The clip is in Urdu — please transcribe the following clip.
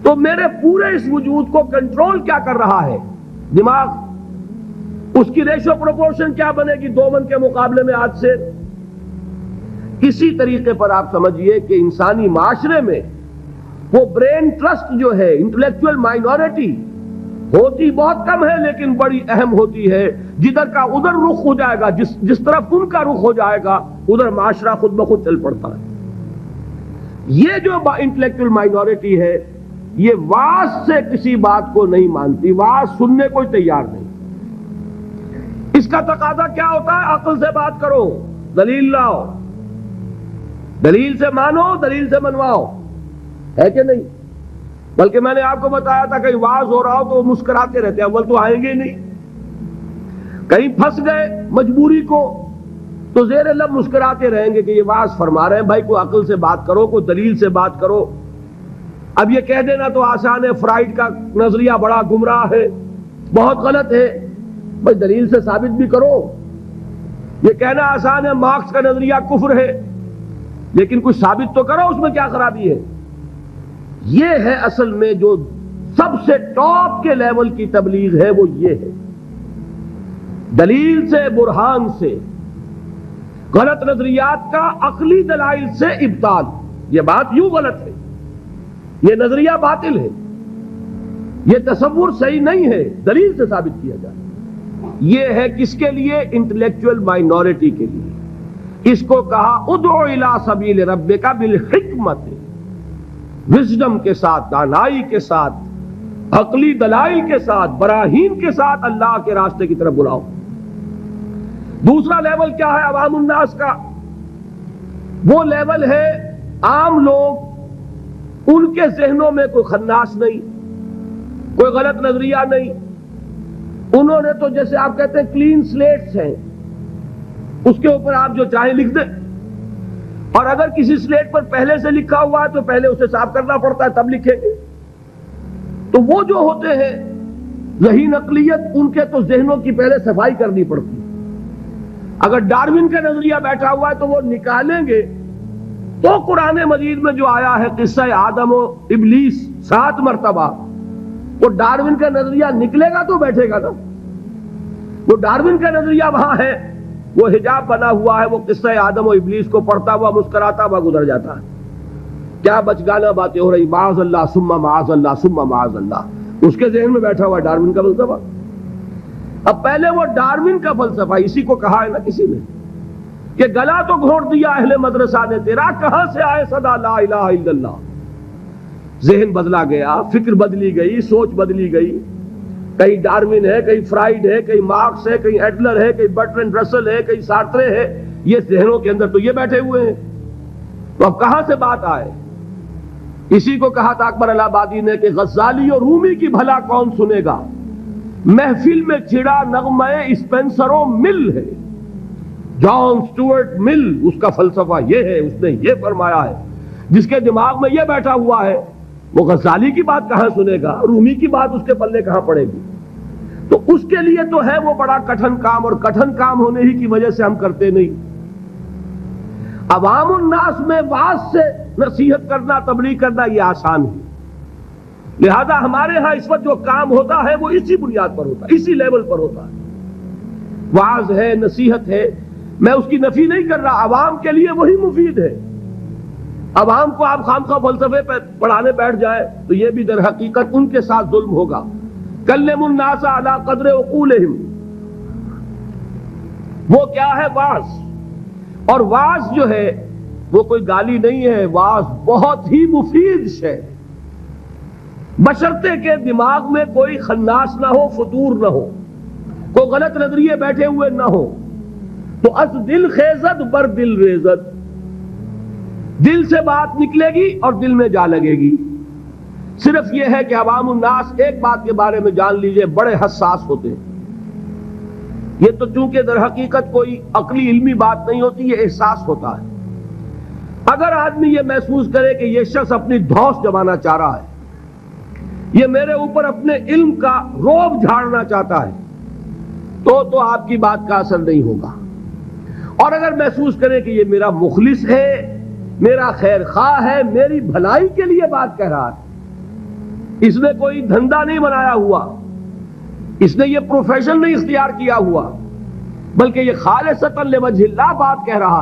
تو میرے پورے اس وجود کو کنٹرول کیا کر رہا ہے؟ دماغ. اس کی ریشو پروپورشن کیا بنے گی 2 من کے مقابلے میں آج سے؟ اسی طریقے پر آپ سمجھیے کہ انسانی معاشرے میں وہ برین ٹرسٹ جو ہے، انٹلیکچوئل مائنورٹی ہوتی بہت کم ہے لیکن بڑی اہم ہوتی ہے. جدھر کا ادھر رخ ہو جائے گا، جس طرف ان کا رخ ہو جائے گا ادھر معاشرہ خود بخود چل پڑتا ہے. یہ جو انٹلیکچوئل مائنورٹی ہے یہ واعظ سے کسی بات کو نہیں مانتی، واعظ سننے کو تیار نہیں. اس کا تقاضا کیا ہوتا ہے؟ عقل سے بات کرو، دلیل لاؤ، دلیل سے مانو، دلیل سے منواؤ، ہے کہ نہیں؟ بلکہ میں نے آپ کو بتایا تھا کہیں واعظ ہو رہا ہو تو وہ مسکراتے رہتے ہیں، اول تو آئیں گے نہیں. کہیں پھنس گئے مجبوری کو تو زیر لب مسکراتے رہیں گے کہ یہ واعظ فرما رہے ہیں. بھائی کوئی عقل سے بات کرو، کوئی دلیل سے بات کرو. اب یہ کہہ دینا تو آسان ہے، فرائیڈ کا نظریہ بڑا گمراہ ہے، بہت غلط ہے. بھائی دلیل سے ثابت بھی کرو. یہ کہنا آسان ہے مارکس کا نظریہ کفر ہے، لیکن کچھ ثابت تو کرو اس میں کیا خرابی ہے. یہ ہے اصل میں جو سب سے ٹاپ کے لیول کی تبلیغ ہے، وہ یہ ہے دلیل سے، برہان سے، غلط نظریات کا عقلی دلائل سے ابطال. یہ بات یوں غلط ہے، یہ نظریہ باطل ہے، یہ تصور صحیح نہیں ہے، دلیل سے ثابت کیا جائے. یہ ہے کس کے لیے؟ انٹلیکچوئل مائنورٹی کے لیے. اس کو کہا ادعو الی سبیل ربک بالحکمت، وزڈم کے ساتھ، دانائی کے ساتھ، عقلی دلائل کے ساتھ، براہین کے ساتھ اللہ کے راستے کی طرف بلاؤ. دوسرا لیول کیا ہے عوام الناس کا؟ وہ لیول ہے عام لوگ، ان کے ذہنوں میں کوئی خناس نہیں، کوئی غلط نظریہ نہیں. انہوں نے تو جیسے آپ کہتے ہیں کلین سلیٹس ہیں، اس کے اوپر آپ جو چاہیں لکھ دیں. اور اگر کسی سلیٹ پر پہلے سے لکھا ہوا ہے تو پہلے اسے صاف کرنا پڑتا ہے تب لکھیں گے. تو وہ جو ہوتے ہیں ذہین عقلیت، ان کے تو ذہنوں کی پہلے صفائی کرنی پڑتی ہے. اگر ڈارون کا نظریہ بیٹھا ہوا ہے تو وہ نکالیں گے تو قرآن مجید میں جو آیا ہے قصہ آدم و ابلیس 7 مرتبہ، وہ ڈارون کا نظریہ نکلے گا تو بیٹھے گا نا. وہ ڈارون کا نظریہ وہاں ہے، وہ حجاب بنا ہوا ہے، وہ قصہ آدم و ابلیس کو پڑھتا ہوا مسکراتا ہوا گزر جاتا ہے. کیا بچگانہ باتیں ہو رہی، معاذ اللہ ثم معاذ اللہ ثم معاذ اللہ، اس کے ذہن میں بیٹھا ہوا ڈارون کا فلسفہ. اب پہلے وہ ڈارون کا فلسفہ، اسی کو کہا ہے نا کسی نے کہ گلا تو گھونٹ دیا اہل مدرسہ نے تیرا، کہاں سے آئے صدا لا الہ الا اللہ. ذہن بدلا گیا، فکر بدلی گئی، سوچ بدلی گئی. کہیں ڈارون ہے، کہیں فرائیڈ ہے، کہیں مارکس ہے، کہیں ایڈلر ہے، کہیں برٹرینڈ رسل ہے، کہیں سارترے ہے. یہ ذہنوں کے اندر تو یہ بیٹھے ہوئے ہیں. تو اب کہاں سے بات آئے؟ اسی کو کہا تھا اکبر الہ آبادی نے کہ غزالی اور رومی کی بھلا کون سنے گا، محفل میں چھڑا نغمہ اسپینسر و مل ہے. جان سٹورٹ مل، اس کا فلسفہ یہ ہے، اس نے یہ فرمایا ہے. جس کے دماغ میں یہ بیٹھا ہوا ہے وہ غزالی کی بات کہاں سنے گا، رومی کی بات اس کے پلے کہاں پڑے گی. تو اس کے لیے تو ہے وہ بڑا کٹھن کام، اور کٹھن کام ہونے ہی کی وجہ سے ہم کرتے نہیں. عوام الناس میں واعظ سے نصیحت کرنا، تبلیغ کرنا یہ آسان ہے. لہذا ہمارے ہاں اس وقت جو کام ہوتا ہے وہ اسی بنیاد پر ہوتا ہے، اسی لیول پر ہوتا ہے. واعظ ہے، نصیحت ہے، میں اس کی نفی نہیں کر رہا، عوام کے لیے وہی مفید ہے. عوام کو آپ خامخواہ فلسفے پہ پڑھانے بیٹھ جائے تو یہ بھی در حقیقت ان کے ساتھ ظلم ہوگا. کلم الناس علی قدر عقولہم، وہ کیا ہے؟ واعظ. اور واعظ جو ہے وہ کوئی گالی نہیں ہے، واعظ بہت ہی مفید شے، بشرطے کہ دماغ میں کوئی خناس نہ ہو، فطور نہ ہو، کوئی غلط نظریے بیٹھے ہوئے نہ ہو. تو از دل خیزت بر دل ریزت، دل سے بات نکلے گی اور دل میں جا لگے گی. صرف یہ ہے کہ عوام الناس ایک بات کے بارے میں جان لیجئے، بڑے حساس ہوتے ہیں. یہ تو چونکہ در حقیقت کوئی عقلی علمی بات نہیں ہوتی، یہ احساس ہوتا ہے. اگر آدمی یہ محسوس کرے کہ یہ شخص اپنی دھوس جمانا چاہ رہا ہے، یہ میرے اوپر اپنے علم کا روب جھاڑنا چاہتا ہے، تو آپ کی بات کا اثر نہیں ہوگا. اور اگر محسوس کرے کہ یہ میرا مخلص ہے، میرا خیر خواہ ہے، میری بھلائی کے لیے بات کہہ رہا ہے، اس نے کوئی دھندا نہیں بنایا ہوا، اس نے یہ پروفیشن نہیں اختیار کیا ہوا، بلکہ یہ خالصتاً لوجہ اللہ بات کہہ رہا ہے۔